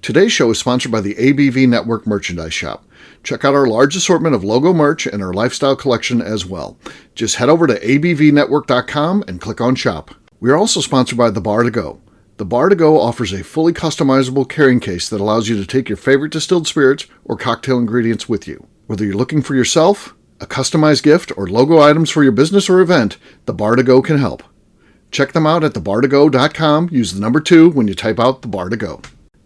Today's show is sponsored by the ABV Network Merchandise Shop. Check out our large assortment of logo merch and our lifestyle collection as well. Just head over to abvnetwork.com and click on shop. We are also sponsored by The Bar to Go. The Bar to Go offers a fully customizable carrying case that allows you to take your favorite distilled spirits or cocktail ingredients with you. Whether you're looking for yourself, a customized gift, or logo items for your business or event, The Bar to Go can help. Check them out at thebar2go.com. Use the number 2 when you type out The Bar to Go.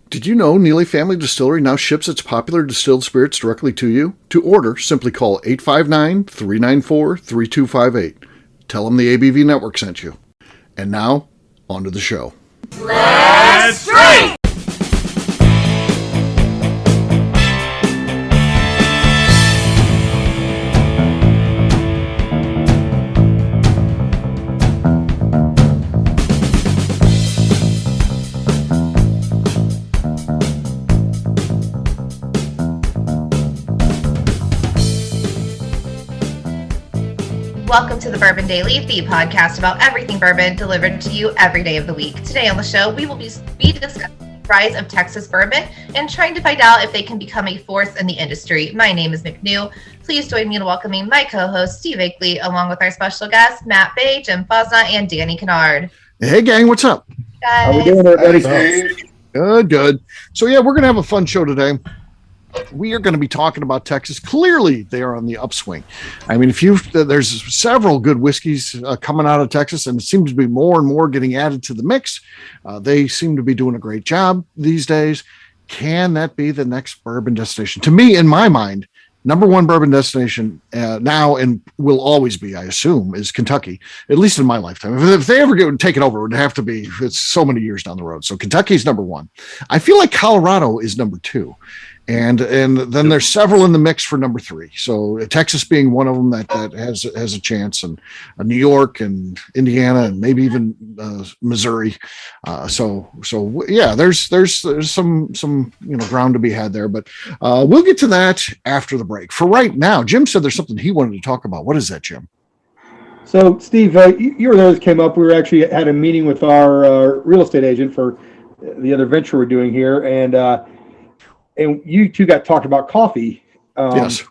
Did you know Neely Family Distillery now ships its popular distilled spirits directly to you? To order, simply call 859-394-3258. Tell them the ABV Network sent you. And now, on to the show. Let's drink! Welcome to the Bourbon Daily, the podcast about everything bourbon delivered to you every day of the week. Today on the show, we will be discussing the rise of Texas bourbon and trying to find out if they can become a force in the industry. My name is McNew. Please join me in welcoming my co-host, Steve Akeley, along with our special guests, Matt Bay, Jim Fosna, and Danny Kennard. Hey, gang, what's up? Guys. How we doing, everybody? Good. So, yeah, we're going to have a fun show today. We are going to be talking about Texas. Clearly, they are on the upswing. I mean, there's several good whiskeys coming out of Texas, and it seems to be more and more getting added to the mix. They seem to be doing a great job these days. Can that be the next bourbon destination? To me, in my mind, number one bourbon destination now and will always be, I assume, is Kentucky, at least in my lifetime. If they ever get taken over, it would have to be, it's so many years down the road. So Kentucky's number one. I feel like Colorado is number two. And then there's several in the mix for number 3. So Texas being one of them that has a chance, and New York and Indiana and maybe even Missouri. So yeah, there's some ground to be had there, but we'll get to that after the break. For right now, Jim said there's something he wanted to talk about. What is that, Jim? So Steve, you were there that came up. We were actually had a meeting with our real estate agent for the other venture we're doing here, and you two got talked about coffee, yes,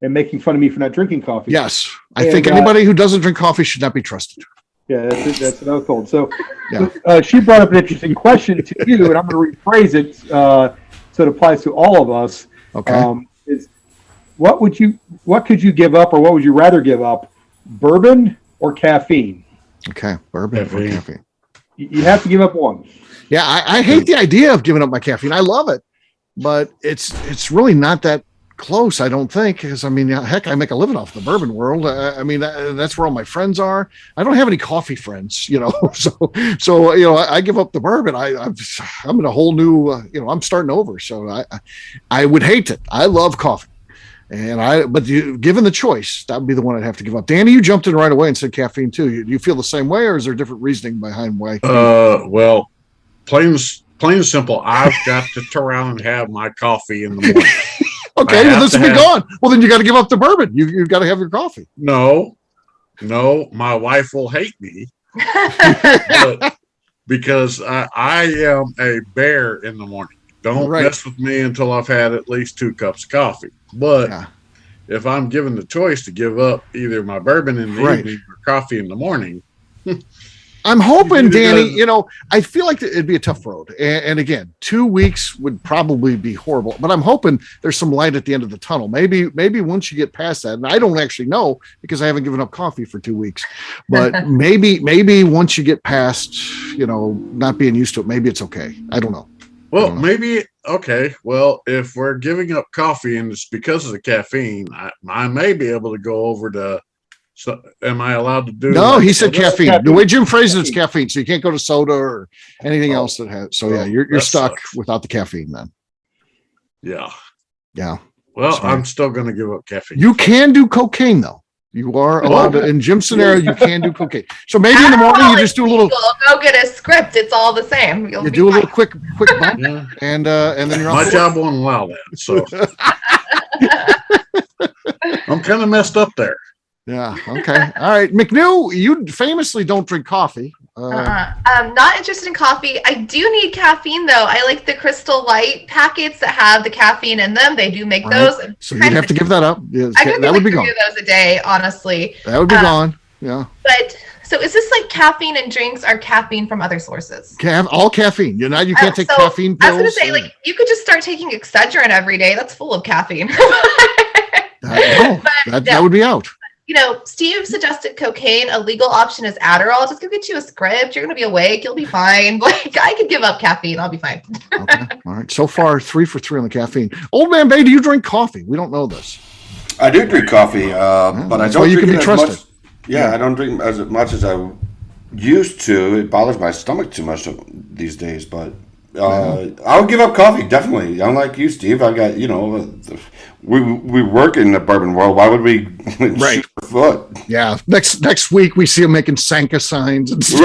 and making fun of me for not drinking coffee. Yes, I think anybody who doesn't drink coffee should not be trusted. Yeah, that's what I was told. So, yeah. She brought up an interesting question to you, and I'm going to rephrase it so it applies to all of us. Okay, is what could you give up, or what would you rather give up, bourbon or caffeine? Okay, bourbon or caffeine. You have to give up one. Yeah, I hate the idea of giving up my caffeine. I love it. But it's really not that close, I don't think, because, I mean, heck, I make a living off the bourbon world. I mean, that's where all my friends are. I don't have any coffee friends, so I give up the bourbon. I'm in a whole new, I'm starting over. So I would hate it. I love coffee. But given the choice, that would be the one I'd have to give up. Danny, you jumped in right away and said caffeine too. Do you feel the same way, or is there different reasoning behind why? Well, plain and simple, I've got to turn around and have my coffee in the morning. Okay, well, this will be gone. Well, then you got to give up the bourbon. You've got to have your coffee. No, my wife will hate me because I am a bear in the morning. Don't mess with me until I've had at least 2 cups of coffee. But if I'm given the choice to give up either my bourbon in the evening or coffee in the morning, I'm hoping, Danny, I feel like it'd be a tough road. And again, 2 weeks would probably be horrible, but I'm hoping there's some light at the end of the tunnel. Maybe once you get past that, and I don't actually know because I haven't given up coffee for 2 weeks, but maybe once you get past, not being used to it, maybe it's okay. I don't know. Well, maybe, okay. Well, if we're giving up coffee and it's because of the caffeine, I may be able to go over to. So am I allowed to do? No, he said caffeine. The way Jim phrased it, it's caffeine. So you can't go to soda or anything else that has. So you're stuck without the caffeine then. Yeah. Yeah. Well, I'm still going to give up caffeine. You can do cocaine though. You are allowed to, in Jim's scenario, you can do cocaine. So maybe in the morning you just do a little. Go get a script. It's all the same. You do a little quick bump, and then you're off. My job won't allow that. So I'm kind of messed up there. Yeah. Okay. All right. McNew, you famously don't drink coffee. Not interested in coffee. I do need caffeine though. I like the Crystal Light packets that have the caffeine in them. They do make those. So you'd have to give that up. Yeah, that would be gone. 3 of those a day, honestly. That would be gone. Yeah. But so is this like caffeine and drinks are caffeine from other sources? All caffeine. You can't take caffeine pills. I was gonna say, like, you could just start taking Excedrin every day. That's full of caffeine. That would be out. Steve suggested cocaine. A legal option is Adderall. Just go get you a script. You're going to be awake. You'll be fine. Like, I could give up caffeine. I'll be fine. Okay. All right. So far, 3 for 3 on the caffeine. Old Man Bay, do you drink coffee? We don't know this. I do drink coffee, but I don't drink as much. Yeah, I don't drink as much as I used to. It bothers my stomach too much these days, but I would give up coffee, definitely. Unlike you, Steve, I got, we work in the bourbon world. Why would we shoot our foot? Yeah. Next week, we see them making Sanka signs and stuff.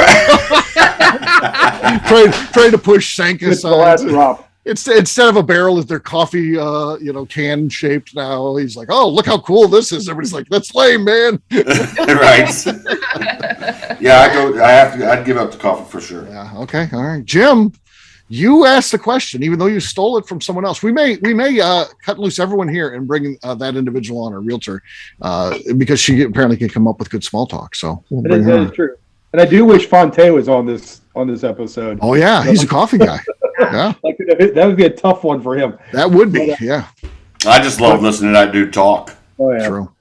Trying to push Sanka signs. The last drop. Instead of a barrel, is their coffee, can shaped now. He's like, oh, look how cool this is. Everybody's like, that's lame, man. Right. Yeah, I'd give up the coffee for sure. Yeah. Okay. All right. Jim, you asked the question, even though you stole it from someone else. We may cut loose everyone here and bring that individual on, our realtor, because she apparently can come up with good small talk. So we'll bring her. That is true. And I do wish Fonte was on this episode. Oh yeah, he's a coffee guy. Yeah, that would be a tough one for him. That would be. Yeah. I just love listening to that dude talk. Oh yeah. True.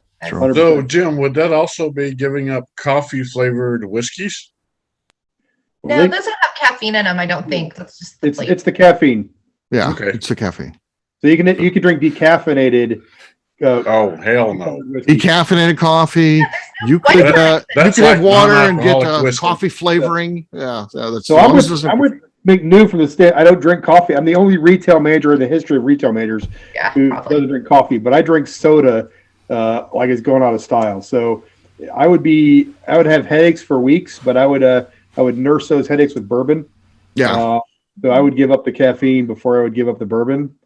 So Jim, would that also be giving up coffee flavored whiskeys? No, it doesn't have caffeine in them. I don't think. That's just it's the caffeine. Yeah, okay. It's the caffeine. So you can drink decaffeinated. Oh hell no! Decaffeinated coffee. You could have water and get coffee flavoring. Yeah, that's. So I'm with McNew from the state. I don't drink coffee. I'm the only retail manager in the history of retail managers who doesn't drink coffee. But I drink soda like it's going out of style. So I would have headaches for weeks, but I would nurse those headaches with bourbon. Yeah. So I would give up the caffeine before I would give up the bourbon,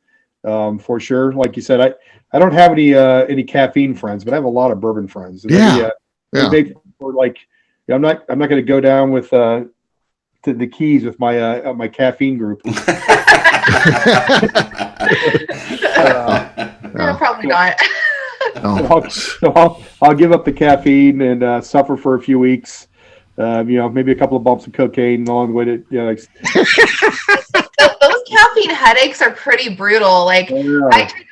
for sure. Like you said, I don't have any caffeine friends, but I have a lot of bourbon friends. And I'm not going to go down with to the Keys with my caffeine group. Probably not. I'll give up the caffeine and suffer for a few weeks. Maybe a couple of bumps of cocaine along the way to, those caffeine headaches are pretty brutal. Like,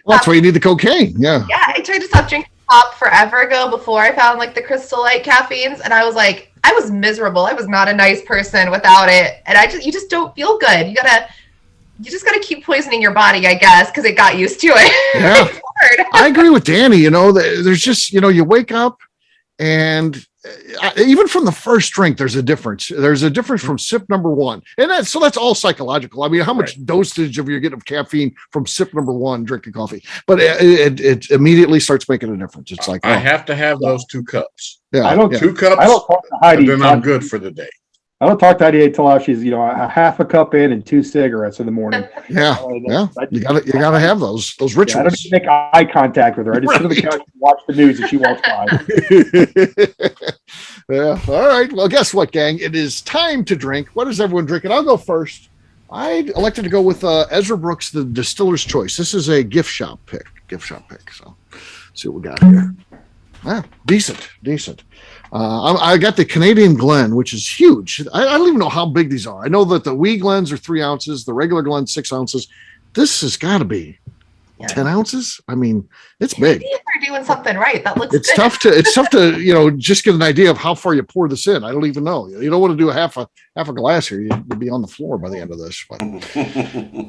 that's why you need the cocaine. Yeah. Yeah. I tried to stop drinking pop forever ago before I found like the Crystal Light caffeines. And I was like, I was miserable. I was not a nice person without it. And you just don't feel good. You just gotta keep poisoning your body, I guess, because it got used to it. Yeah. It's hard. I agree with Danny. There's just, you wake up and even from the first drink, there's a difference. There's a difference from sip number one. And that's all psychological. I mean, how much dosage of you're getting of caffeine from sip number one drinking coffee, but it immediately starts making a difference. It's like, I have to have those 2 cups. Yeah. 2 cups. I don't talk to Heidi. Then I'm good for the day. I don't talk to Heidi until she's, a half a cup in and 2 cigarettes in the morning. Yeah. You gotta have those rituals. I don't even make eye contact with her. I just sit on the couch and watch the news and she walks by. Yeah. All right. Well, guess what, gang? It is time to drink. What is everyone drinking? I'll go first. I elected to go with Ezra Brooks, the Distiller's Choice. This is a gift shop pick. So let's see what we got here. Decent. I got the Canadian Glen, which is huge. I don't even know how big these are. I know that the wee Glens are 3 ounces, the regular Glen 6 ounces. This has got to be 10 ounces. I mean, it's big. They're doing something right. That looks. It's tough to just get an idea of how far you pour this in. I don't even know. You don't want to do a half a glass here. You'd be on the floor by the end of this. But.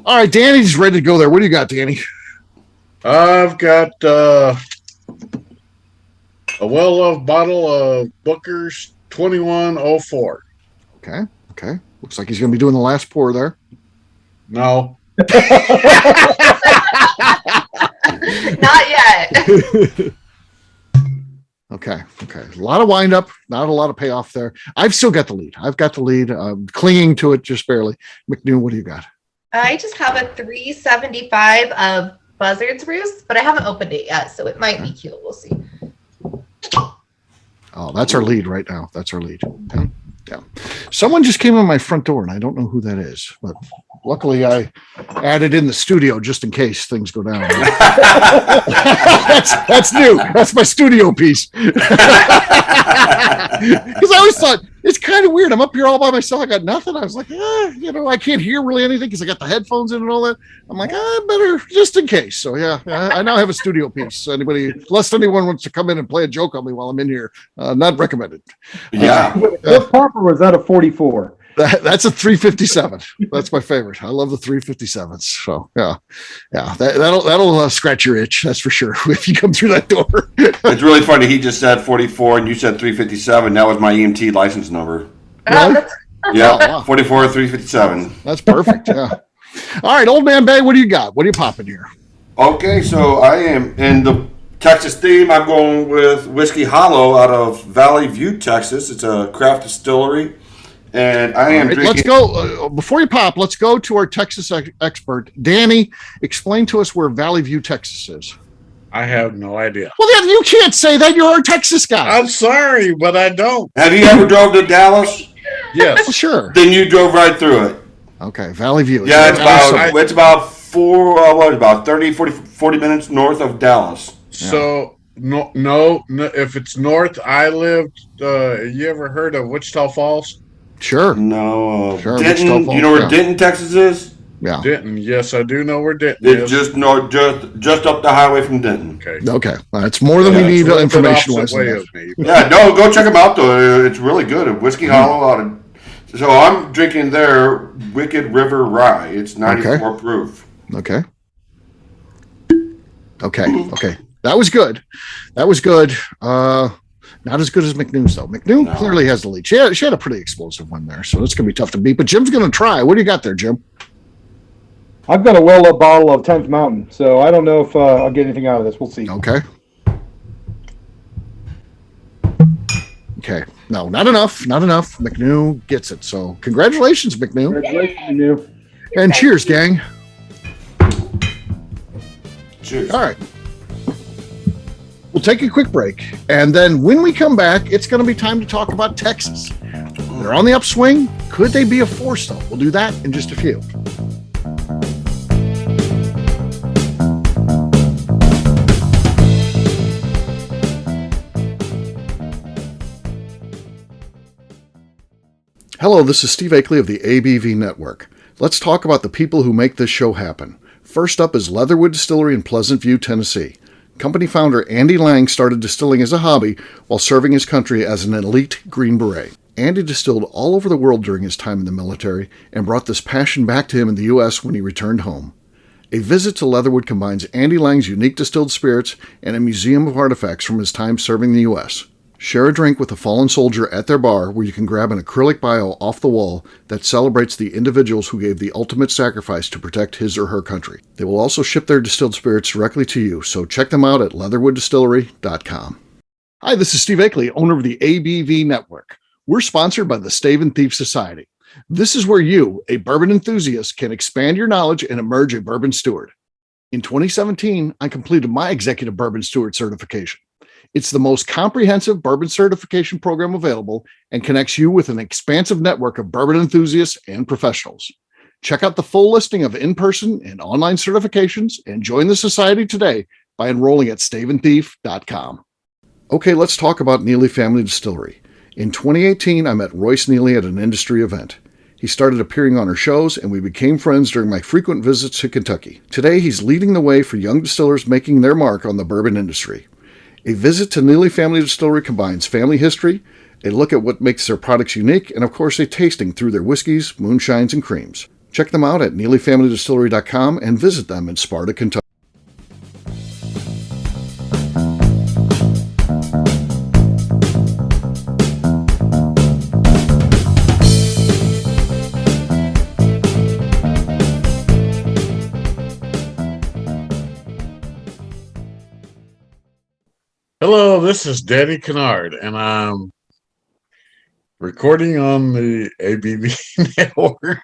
All right, Danny's ready to go there. What do you got, Danny? I've got a well-loved bottle of Booker's 2104. Okay. Looks like he's going to be doing the last pour there. No. Not yet. Okay. A lot of wind up, not a lot of payoff there. I've still got the lead. I'm clinging to it just barely. McNew, what do you got? I just have a 375 of Buzzard's Roost, but I haven't opened it yet, so it might be cute. We'll see. Oh, that's our lead right now. Okay. Yeah. Someone just came in my front door, and I don't know who that is, but luckily I added in the studio just in case things go down. That's new. That's my studio piece. Because I always thought it's kind of weird. I'm up here all by myself. I got nothing. I was like, I can't hear really anything because I got the headphones in and all that. I'm like, better just in case. So yeah, I now have a studio piece. Unless anyone wants to come in and play a joke on me while I'm in here, not recommended. Yeah. What pump was that? A 44? That's a 357. That's my favorite. I love the 357s. So yeah, that'll scratch your itch. That's for sure. If you come through that door. It's really funny. He just said 44 and you said 357. That was my EMT license number. Really? Yeah, wow. 44 357. That's perfect. Yeah. All right, Old Man Bay, what do you got? What are you popping here? Okay, so I am in the Texas theme. I'm going with Whiskey Hollow out of Valley View, Texas. It's a craft distillery. And I am drinking. Let's go. Before you pop, let's go to our Texas expert. Danny, explain to us where Valley View, Texas is. I have no idea. Well, then you can't say that. You're our Texas guy. I'm sorry, but I don't. Have you ever drove to Dallas? Yes. Well, sure. Then you drove right through it. Okay, Valley View. Yeah, it's about 40 minutes north of Dallas. So, no, if it's north, I lived, you ever heard of Wichita Falls? Sure. No. Sure. Denton, you know where Denton, Texas is? Yeah. Denton, yes, I do know where Denton is. It's just up the highway from Denton. Okay. That's more than we need information-wise. Yeah, no, go check them out, though. It's really good. Whiskey Hollow. So I'm drinking their Wicked River Rye. It's 94 proof. Okay. That was good. Not as good as McNew's, though. McNew clearly has the lead. She had a pretty explosive one there, so it's going to be tough to beat. But Jim's going to try. What do you got there, Jim? I've got a well-up bottle of 10th Mountain, so I don't know if I'll get anything out of this. We'll see. Okay. No, not enough. McNew gets it. So congratulations, McNew. Congratulations, McNew. And cheers, gang. Cheers. All right. We'll take a quick break, and then when we come back, it's going to be time to talk about Texas. They're on the upswing. Could they be a force, though? We'll do that in just a few. Hello, this is Steve Akeley of the ABV Network. Let's talk about the people who make this show happen. First up is Leatherwood Distillery in Pleasant View, Tennessee. Company founder Andy Lang started distilling as a hobby while serving his country as an elite Green Beret. Andy distilled all over the world during his time in the military and brought this passion back to him in the U.S. when he returned home. A visit to Leatherwood combines Andy Lang's unique distilled spirits and a museum of artifacts from his time serving the U.S. Share a drink with a fallen soldier at their bar where you can grab an acrylic bio off the wall that celebrates the individuals who gave the ultimate sacrifice to protect his or her country. They will also ship their distilled spirits directly to you, so check them out at leatherwooddistillery.com. Hi, this is Steve Akeley, owner of the ABV Network. We're sponsored by the Stave and Thief Society. This is where you, a bourbon enthusiast, can expand your knowledge and emerge a bourbon steward. In 2017, I completed my Executive Bourbon Steward certification. It's the most comprehensive bourbon certification program available and connects you with an expansive network of bourbon enthusiasts and professionals. Check out the full listing of in-person and online certifications and join the society today by enrolling at staveandthief.com. Okay, let's talk about Neely Family Distillery. In 2018, I met Royce Neely at an industry event. He started appearing on our shows, and we became friends during my frequent visits to Kentucky. Today, he's leading the way for young distillers making their mark on the bourbon industry. A visit to Neely Family Distillery combines family history, a look at what makes their products unique, and of course a tasting through their whiskeys, moonshines, and creams. Check them out at neelyfamilydistillery.com and visit them in Sparta, Kentucky. Hello, this is Danny Kennard, and I'm recording on the ABV Network.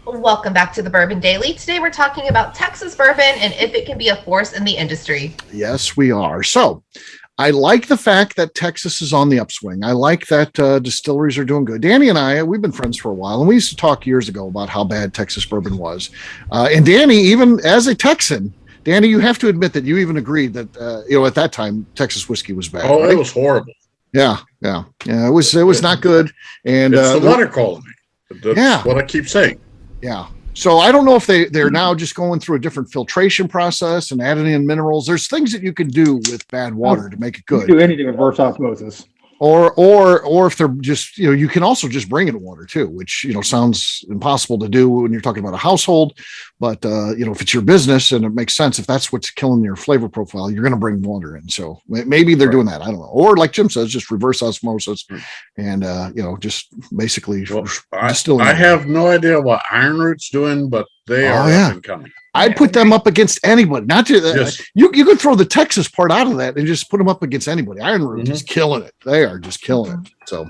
Welcome back to the Bourbon Daily. Today we're talking about Texas bourbon and if it can be a force in the industry. Yes, we are. So, I like the fact that Texas is on the upswing. I like that distilleries are doing good. Danny and I, we've been friends for a while, and we used to talk years ago about how bad Texas bourbon was. And Danny, even as a Texan, Danny, you have to admit that you even agreed that at that time Texas whiskey was bad. Oh, right? It was horrible. Yeah. It was not good. And it's the water quality. That's what I keep saying. Yeah. So I don't know if they're now just going through a different filtration process and adding in minerals. There's things that you can do with bad water to make it good. You can do anything with reverse osmosis. Or if they're just, you can also just bring in water too, which, sounds impossible to do when you're talking about a household. But, if it's your business and it makes sense, if that's what's killing your flavor profile, you're going to bring water in. So maybe they're doing that. I don't know. Or like Jim says, just reverse osmosis and, just basically distilling. I have no idea what Ironroot's doing, but they are up and coming. I'd put them up against anybody. Not to you could throw the Texas part out of that and just put them up against anybody. Ironroot is killing it. They are just killing it. So,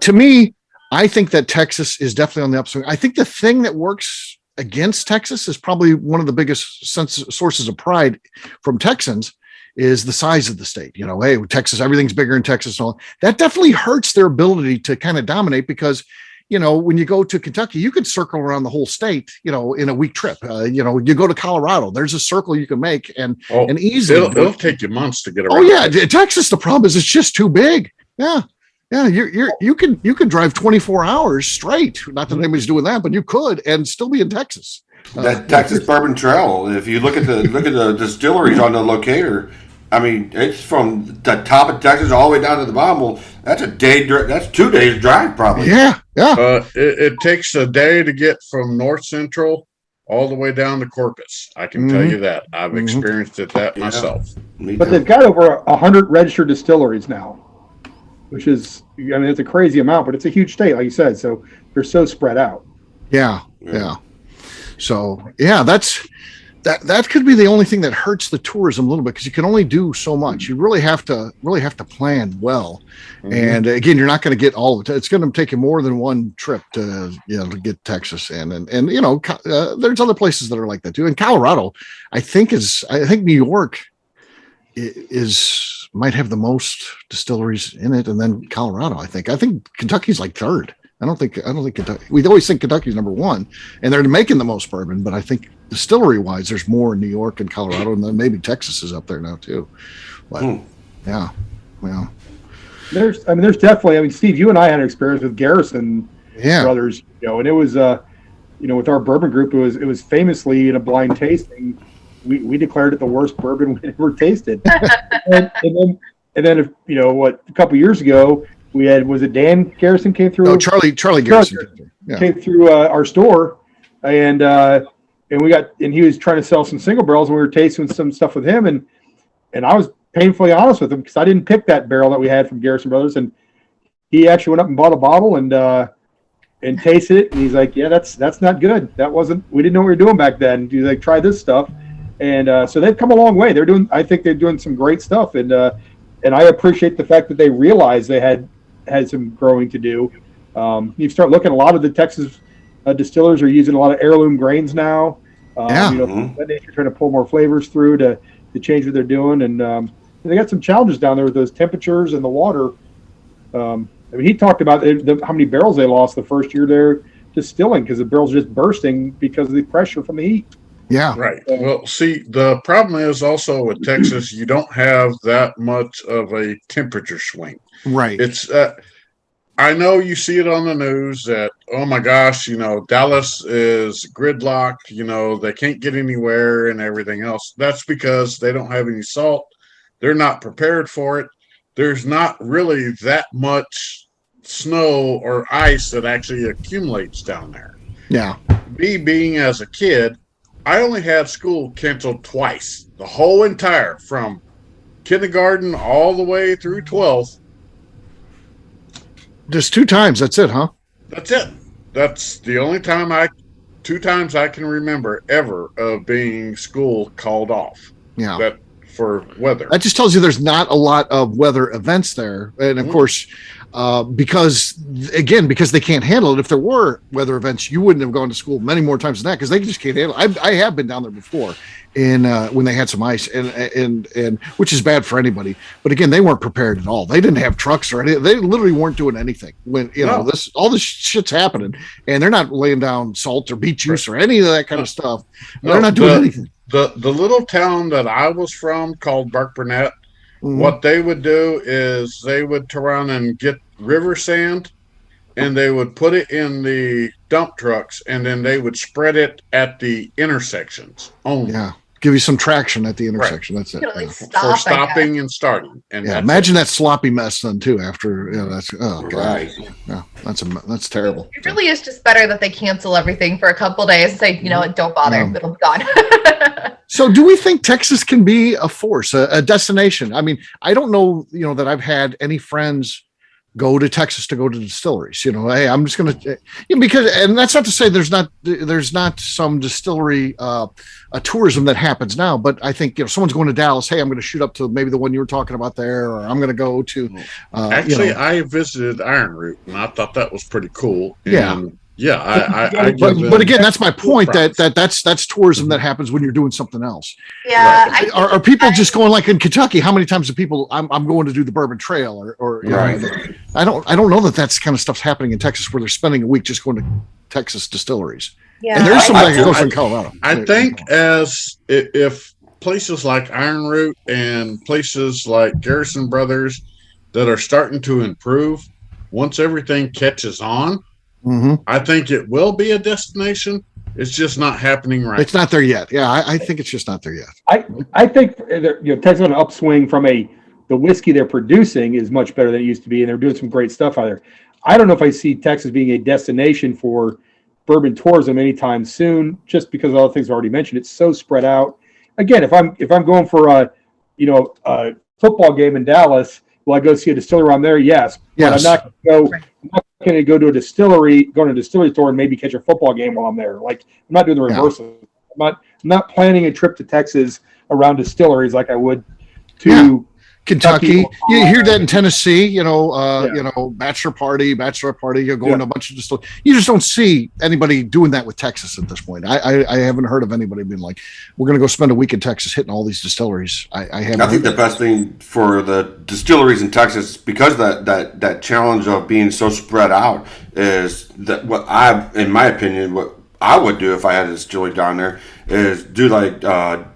to me, I think that Texas is definitely on the upswing. I think the thing that works against Texas is probably one of the biggest sources of pride from Texans is the size of the state. Hey, Texas, everything's bigger in Texas. And all that definitely hurts their ability to kind of dominate because. When you go to Kentucky, you could circle around the whole state, in a week trip. You go to Colorado, there's a circle you can make and easily. It'll take you months to get around. Oh yeah. Texas, the problem is it's just too big. Yeah. Yeah. You can drive 24 hours straight. Not that anybody's doing that, but you could and still be in Texas. That Texas Bourbon Trail, if you look at the distilleries on the locator, I mean, it's from the top of Texas all the way down to the bottom. Well, that's 2 days drive, probably. Yeah. It takes a day to get from North Central all the way down to Corpus. I can tell you that. I've experienced that myself. But they've got over 100 registered distilleries now, which is, it's a crazy amount, but it's a huge state, like you said. So they're so spread out. Yeah. So that could be the only thing that hurts the tourism a little bit because you can only do so much. You really have to plan well. And again, you're not going to get all of it. It's going to take you more than one trip to get Texas in. And there's other places that are like that too. And Colorado, I think New York might have the most distilleries in it. And then Colorado, I think Kentucky's like third. I don't think Kentucky. We always think Kentucky's number one, and they're making the most bourbon. But I think distillery wise, there's more in New York and Colorado, and then maybe Texas is up there now too. But yeah. There's definitely. Steve, you and I had an experience with Garrison Brothers, and it was, with our bourbon group, it was famously in a blind tasting. We declared it the worst bourbon we ever tasted, and then a couple years ago. We had, was it Dan Garrison came through? No, Charlie Garrison came through our store, and he was trying to sell some single barrels, and we were tasting some stuff with him, and I was painfully honest with him because I didn't pick that barrel that we had from Garrison Brothers, and he actually went up and bought a bottle and tasted it, and he's like, yeah, that's not good. We didn't know what we were doing back then. He's like, try this stuff, and so they've come a long way. I think they're doing some great stuff, and I appreciate the fact that they realized they had some growing to do. You start looking, a lot of the Texas distillers are using a lot of heirloom grains now. They're trying to pull more flavors through to change what they're doing. And they got some challenges down there with those temperatures and the water. He talked about how many barrels they lost the first year they're distilling because the barrels are just bursting because of the pressure from the heat. Yeah. Right. Well, see, the problem is also with Texas, you don't have that much of a temperature swing. Right. It's, I know you see it on the news that, oh my gosh, Dallas is gridlocked, they can't get anywhere and everything else. That's because they don't have any salt. They're not prepared for it. There's not really that much snow or ice that actually accumulates down there. Yeah. Me being as a kid, I only had school canceled twice, the whole entire from kindergarten all the way through 12th. Just 2 times. That's it, huh? That's it. That's the only time 2 times I can remember ever of being school called off. Yeah. That for weather. That just tells you there's not a lot of weather events there. And of course, because they can't handle it. If there were weather events, you wouldn't have gone to school many more times than that, because they just can't handle it. I have been down there before when they had some ice, and which is bad for anybody. But again, they weren't prepared at all. They didn't have trucks or anything. They literally weren't doing anything when all this shit's happening, and they're not laying down salt or beet juice or any of that kind of stuff. They're not doing anything. The little town that I was from called Burke Burnett, what they would do is they would turn around and get river sand, and they would put it in the dump trucks, and then they would spread it at the intersections only. Yeah, give you some traction at the intersection. Right. That's it. For stopping and starting. And imagine that sloppy mess then too. After that's God. Right. Yeah, that's terrible. It really is just better that they cancel everything for a couple of days and say, you know what, don't bother, it'll be gone. So do we think Texas can be a force, a destination? I mean, I don't know, that I've had any friends go to Texas to go to distilleries. Hey, I'm just going to, because, and that's not to say there's not some distillery tourism that happens now, but I think, someone's going to Dallas. Hey, I'm going to shoot up to maybe the one you were talking about there, or I'm going to go to. Actually, I visited Iron Root, and I thought that was pretty cool. But again, that's my point. That's tourism that happens when you're doing something else. Yeah. Right. Are people just going, like in Kentucky? How many times do people? I'm going to do the Bourbon Trail, or right. I don't know that's kind of stuff's happening in Texas, where they're spending a week just going to Texas distilleries. Yeah, and there's somebody that goes in Colorado. I think if places like Iron Root and places like Garrison Brothers that are starting to improve, once everything catches on. I think it will be a destination. It's just not happening right. It's not there yet. Yeah, I think it's just not there yet. I think Texas on an upswing from the whiskey they're producing is much better than it used to be, and they're doing some great stuff out there. I don't know if I see Texas being a destination for bourbon tourism anytime soon, just because of all the things I already mentioned. It's so spread out. Again, if I'm going for a football game in Dallas, will I go see a distillery around there? Yes. But I'm not going to go to a distillery store and maybe catch a football game while I'm there. Like, I'm not doing the reverse. I'm not planning a trip to Texas around distilleries like I would to Kentucky. You hear that in Tennessee, bachelor party, you're going to a bunch of distilleries. You just don't see anybody doing that with Texas at this point. I haven't heard of anybody being like, we're going to go spend a week in Texas hitting all these distilleries. I think the best thing for the distilleries in Texas, because that challenge of being so spread out, is that in my opinion, what I would do if I had a distillery down there is do like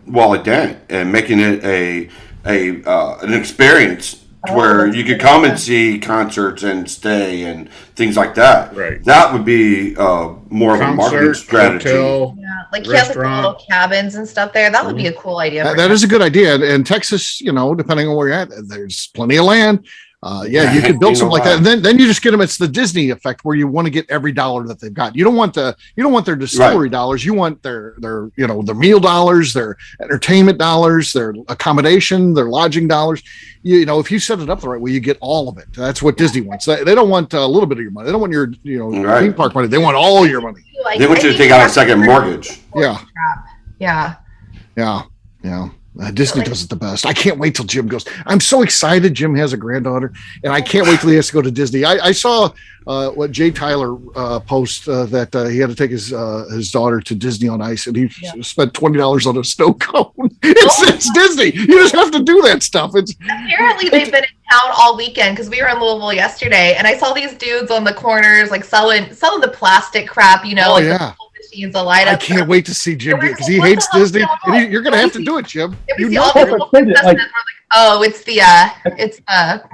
Wally Dent and making it an experience where you could come and see concerts and stay and things like that. Right. That would be more of a marketing strategy. Hotel, like you have like little cabins and stuff there. That would be a cool idea. That is a good idea. And Texas, depending on where you're at, there's plenty of land. You could build something like that, and then you just get them. It's the Disney effect, where you want to get every dollar that they've got. You don't want their distillery dollars. You want their meal dollars, their entertainment dollars, their accommodation, their lodging dollars. If you set it up the right way, you get all of it. That's what Disney wants. They don't want a little bit of your money. They don't want your theme park money. They want all your money. They want you to take out a second mortgage. Yeah. Disney does it the best. I can't wait till Jim goes. I'm so excited. Jim has a granddaughter, and I can't wait till he has to go to Disney. I saw what Jay Tyler post that he had to take his daughter to Disney on Ice, and he spent $20 on a snow cone. It's Disney. You just have to do that stuff. Apparently they've been in town all weekend, because we were in Louisville yesterday, and I saw these dudes on the corners like selling the plastic crap. I can't wait to see Jim because he hates Disney. And you're going to have to do it, Jim. It's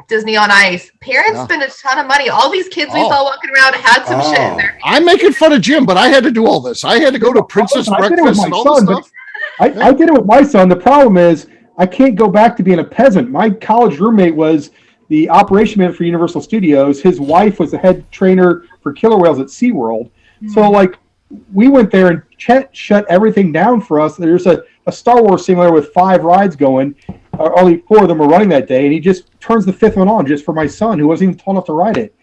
Disney on Ice. Parents spend a ton of money. All these kids we saw walking around had some shit in there. I'm making fun of Jim, but I had to do all this. I had to go to Princess Breakfast and all this stuff. I did it with my son. The problem is I can't go back to being a peasant. My college roommate was the operation man for Universal Studios. His wife was the head trainer for killer whales at SeaWorld. So we went there and Chet shut everything down for us. There's a Star Wars simulator with 5 rides going. Only 4 of them were running that day, and he just turns the 5th one on just for my son, who wasn't even tall enough to ride it.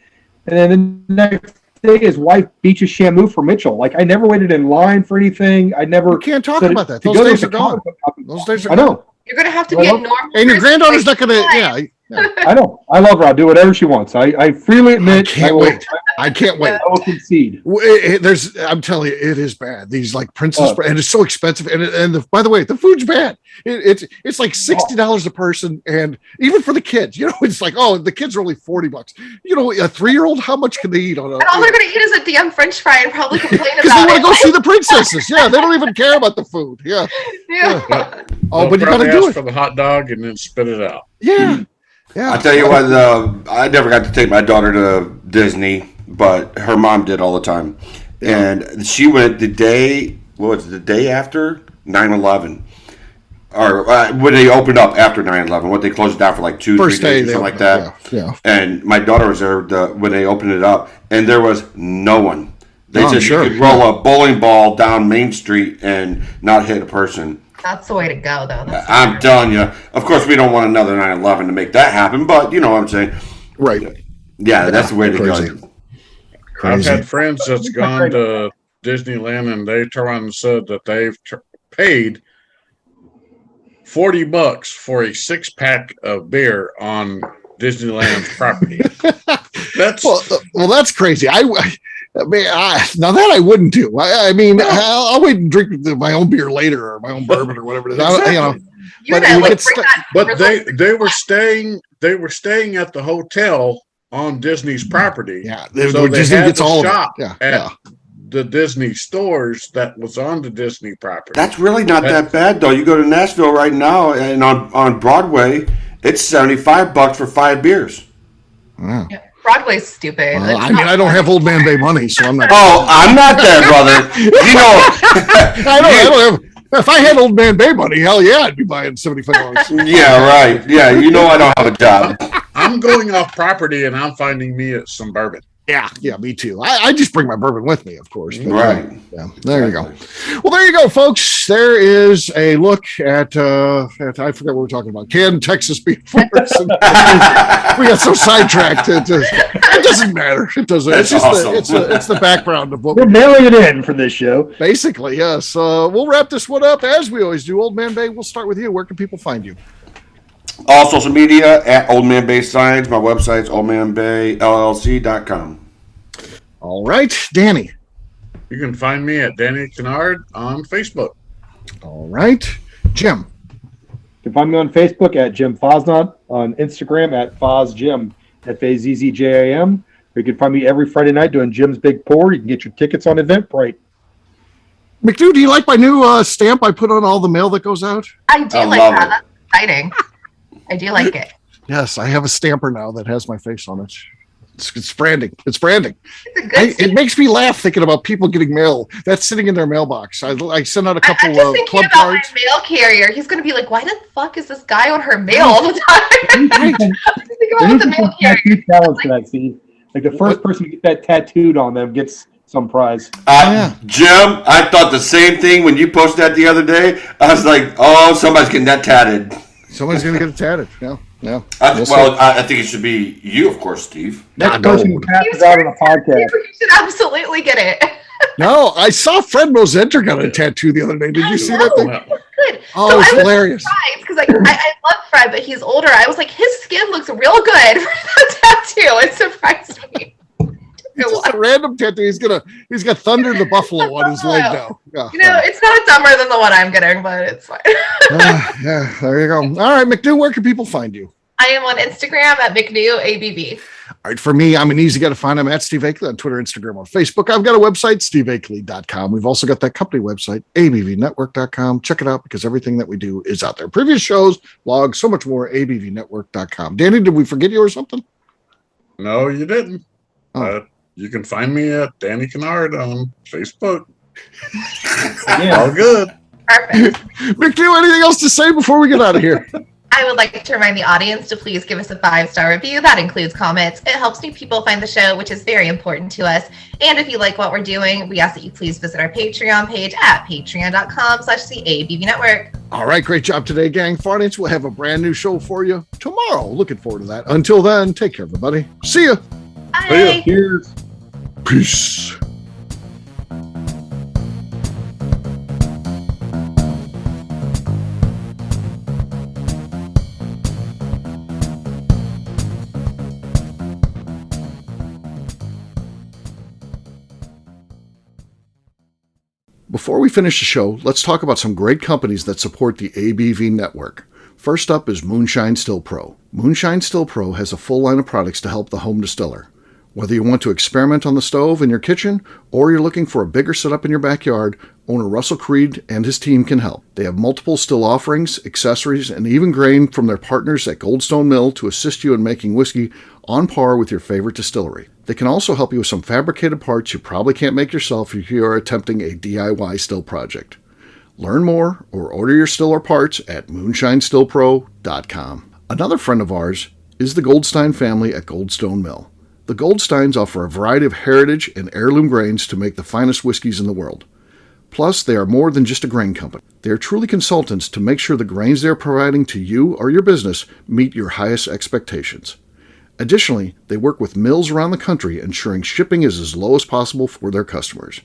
And then the next day, his wife beaches Shamu for Mitchell. Like, I never waited in line for anything. I never. You can't talk about that. Those days are gone. Those days are gone. I know. You're going to have to be a normal and your granddaughter's not going to, yeah. I know. I love her. I'll do whatever she wants. I freely admit. I can't wait. I will concede. I'm telling you, it is bad. These like Princess, and it's so expensive. And by the way, the food's bad. It's like $60 a person, and even for the kids, it's like, oh, the kids are only $40. A 3-year-old, how much can they eat on a? And all they're going to eat is a damn French fry and probably complain about it. Because they want to go see the princesses. Yeah, they don't even care about the food. Yeah. Oh, but you got to do it for the hot dog and then spit it out. Yeah. Yeah. I tell you what, I never got to take my daughter to Disney, but her mom did all the time. Yeah. And she went the day after 9/11? Or when they opened up after 9/11, when they closed it down for like 2-3 days or something like that. Yeah. And my daughter was there when they opened it up, and there was no one. They said you could roll a bowling ball down Main Street and not hit a person. That's the way to go, though. I'm telling you. Of course, we don't want another 9/11 to make that happen, but you know what I'm saying. Right. Yeah, that's the way to go. I've had friends that's gone to Disneyland, and they turned around and said that they've paid $40 for a 6-pack of beer on Disneyland's property. That's crazy. Now that I wouldn't do. I'll wait and drink my own beer later, or my own bourbon, or whatever it is. Exactly. But they were staying at the hotel on Disney's property. Yeah, so Disney gets all shop at the Disney stores that was on the Disney property. That's really not that bad, though. You go to Nashville right now, and on Broadway, it's $75 for 5 beers. Yeah. Broadway's stupid. I don't have Old Man Bay money, so I'm not. Oh, I'm not there, brother. I don't have. If I had Old Man Bay money, hell yeah, I'd be buying $75. Yeah, right. Yeah, I don't have a job. I'm going off property, and I'm finding me some bourbon. Yeah, me too. I just bring my bourbon with me, of course. But, right. Yeah, there you go. Well, there you go, folks. There is a look at I forgot what we're talking about. Can Texas be first? We got so sidetracked. It doesn't matter. It doesn't. That's it's just awesome. it's the background of what we're mailing it in for this show. Basically, yes. We'll wrap this one up as we always do. Old Man Bay, we'll start with you. Where can people find you? All social media at Old Man Bay Signs. My website's oldmanbayllc.com. All right, Danny. You can find me at Danny Kennard on Facebook. All right, Jim. You can find me on Facebook at Jim Fosnot, on Instagram at FozJim, FAZZJAM. Or you can find me every Friday night doing Jim's Big Pour. You can get your tickets on Eventbrite. McNew, do you like my new stamp I put on all the mail that goes out? I do like that. That's exciting. I do like it. Yes, I have a stamper now that has my face on it. It's branding. It's branding. It makes me laugh thinking about people getting mail that's sitting in their mailbox. I send out a couple of club about cards. My mail carrier. He's going to be like, why the fuck is this guy on her mail all the time? The mail carrier. Challenge for that, Steve. Like the first person to get that tattooed on them gets some prize. Jim, I thought the same thing when you posted that the other day. I was like, oh, somebody's getting that tatted. Somebody's going to get it tatted. Yeah. I think it should be you, of course, Steve. Next person who passes out on a podcast. You should absolutely get it. No, I saw Fred Mosenter got a tattoo the other day. Did you see that thing? Good. Oh, it's hilarious. Because I love Fred, but he's older. I was like, his skin looks real good for the tattoo. It surprised me. It's just a random tattoo. He's got Thunder the Buffalo on his leg now. Yeah, it's not dumber than the one I'm getting, but it's fine. Yeah, there you go. All right, McNew, where can people find you? I am on Instagram at McNew ABV. All right, for me, I'm an easy guy to find. I'm at Steve Akeley on Twitter, Instagram, on Facebook. I've got a website, steveakeley.com. We've also got that company website, abvnetwork.com. Check it out because everything that we do is out there. Previous shows, blogs, so much more, abvnetwork.com. Danny, did we forget you or something? No, you didn't. Oh. You can find me at Danny Kennard on Facebook. All good. Perfect. McNew, anything else to say before we get out of here? I would like to remind the audience to please give us a 5-star review. That includes comments. It helps new people find the show, which is very important to us. And if you like what we're doing, we ask that you please visit our Patreon page at patreon.com/the Network. All right, great job today, gang. For audience, we'll have a brand new show for you tomorrow. Looking forward to that. Until then, take care, everybody. See ya. Bye. Cheers. Peace. finish the show, let's talk about some great companies that support the ABV network. First up is Moonshine Still Pro. Moonshine Still Pro has a full line of products to help the home distiller. Whether you want to experiment on the stove in your kitchen or you're looking for a bigger setup in your backyard, owner Russell Creed and his team can help. They have multiple still offerings, accessories, and even grain from their partners at Goldstone Mill to assist you in making whiskey on par with your favorite distillery. They can also help you with some fabricated parts you probably can't make yourself if you are attempting a DIY still project. Learn more or order your still or parts at moonshinestillpro.com. Another friend of ours is the Goldstein family at Goldstone Mill. The Goldsteins offer a variety of heritage and heirloom grains to make the finest whiskeys in the world. Plus, they are more than just a grain company. They are truly consultants to make sure the grains they are providing to you or your business meet your highest expectations. Additionally, they work with mills around the country, ensuring shipping is as low as possible for their customers.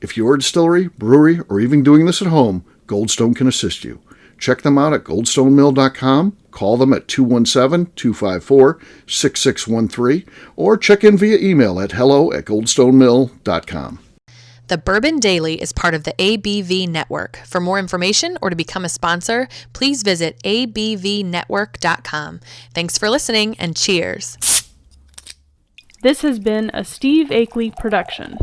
If you're a distillery, brewery, or even doing this at home, Goldstone can assist you. Check them out at goldstonemill.com, call them at 217-254-6613, or check in via email at hello@goldstonemill.com. The Bourbon Daily is part of the ABV Network. For more information or to become a sponsor, please visit abvnetwork.com. Thanks for listening and cheers. This has been a Steve Akeley production.